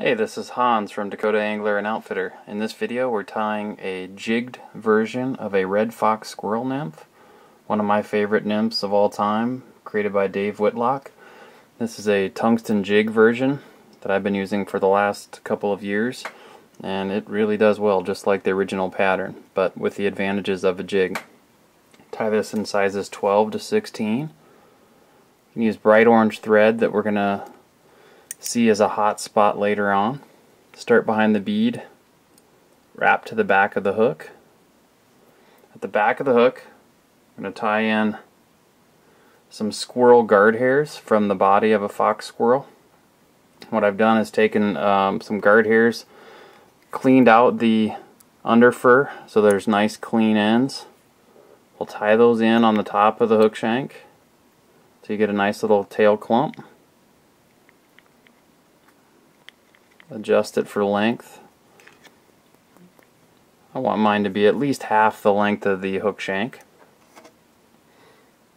Hey, this is Hans from Dakota Angler and Outfitter. In this video we're tying a jigged version of a Red Fox Squirrel Nymph, one of my favorite nymphs of all time, created by Dave Whitlock. This is a tungsten jig version that I've been using for the last couple of years, and it really does well, just like the original pattern, but with the advantages of a jig. Tie this in sizes 12 to 16. You can use bright orange thread that we're going to see as a hot spot later on. Start behind the bead, wrap to the back of the hook. At the back of the hook, I'm going to tie in some squirrel guard hairs from the body of a fox squirrel. What I've done is taken some guard hairs, cleaned out the under fur so there's nice clean ends. We'll tie those in on the top of the hook shank so you get a nice little tail clump. Adjust it for length. I want mine to be at least half the length of the hook shank.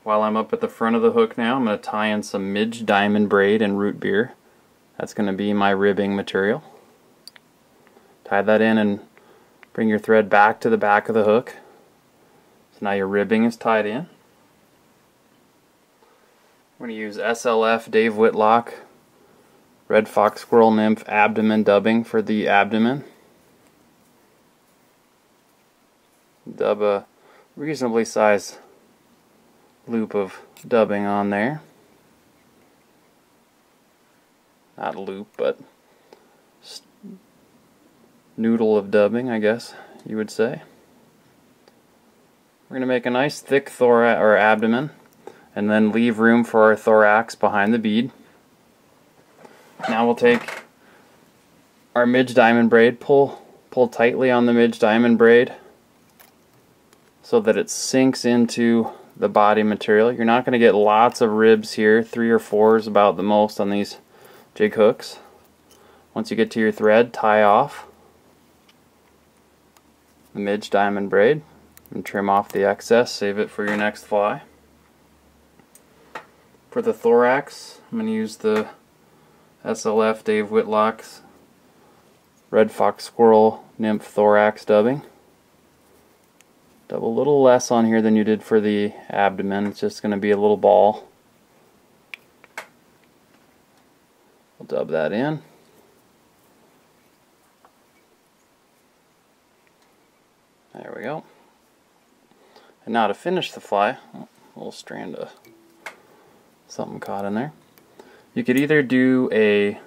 While I'm up at the front of the hook now, I'm going to tie in some midge diamond braid and root beer. That's going to be my ribbing material. Tie that in and bring your thread back to the back of the hook. So now your ribbing is tied in. I'm going to use SLF Dave Whitlock Red Fox Squirrel Nymph abdomen dubbing for the abdomen. Dub a reasonably sized loop of dubbing on there. Not loop, but noodle of dubbing, I guess you would say. We're going to make a nice thick thorax or abdomen, and then leave room for our thorax behind the bead. Now we'll take our midge diamond braid, pull tightly on the midge diamond braid so that it sinks into the body material. You're not going to get lots of ribs here. 3 or 4 is about the most on these jig hooks. Once you get to your thread, tie off the midge diamond braid and trim off the excess. Save it for your next fly. For the thorax, I'm going to use the SLF Dave Whitlock's Red Fox Squirrel Nymph thorax dubbing. Dub a little less on here than you did for the abdomen. It's just going to be a little ball. We'll dub that in. There we go. And now to finish the fly, a little strand of something caught in there. You could either do a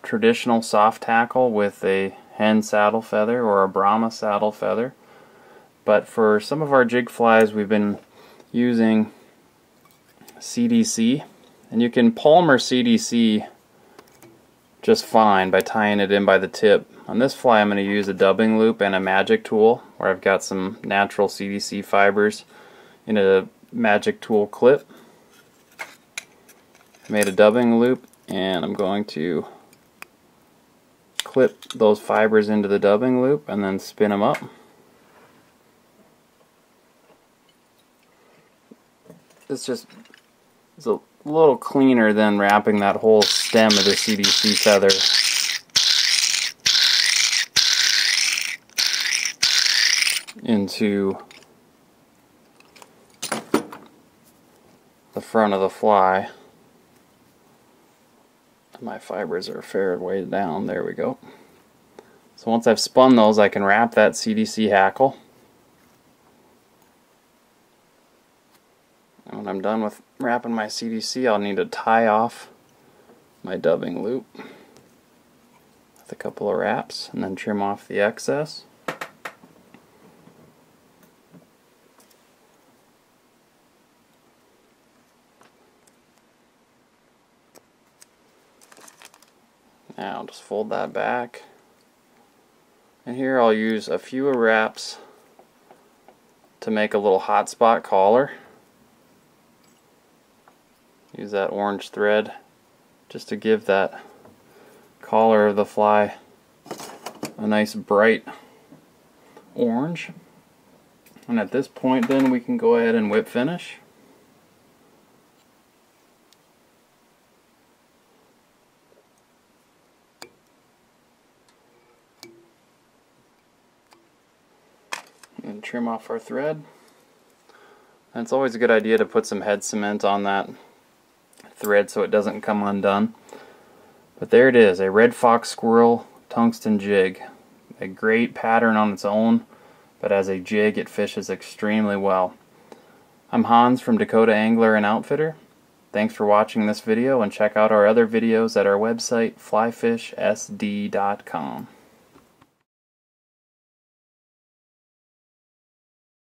traditional soft tackle with a hen saddle feather or a Brahma saddle feather, but for some of our jig flies we've been using CDC, and you can palmer CDC just fine by tying it in by the tip. On this fly I'm going to use a dubbing loop and a magic tool where I've got some natural CDC fibers in a magic tool clip. Made a dubbing loop, and I'm going to clip those fibers into the dubbing loop and then spin them up. It's a little cleaner than wrapping that whole stem of the CDC feather into the front of the fly. My fibers are a fair way down. There we go. So once I've spun those, I can wrap that CDC hackle. And when I'm done with wrapping my CDC, I'll need to tie off my dubbing loop with a couple of wraps and then trim off the excess. Now I'll just fold that back, and here I'll use a few wraps to make a little hot spot collar. Use that orange thread just to give that collar of the fly a nice bright orange. And at this point then we can go ahead and whip finish. And trim off our thread. And it's always a good idea to put some head cement on that thread so it doesn't come undone. But there it is, a Red Fox Squirrel tungsten jig. A great pattern on its own, but as a jig it fishes extremely well. I'm Hans from Dakota Angler and Outfitter. Thanks for watching this video, and check out our other videos at our website, flyfishsd.com.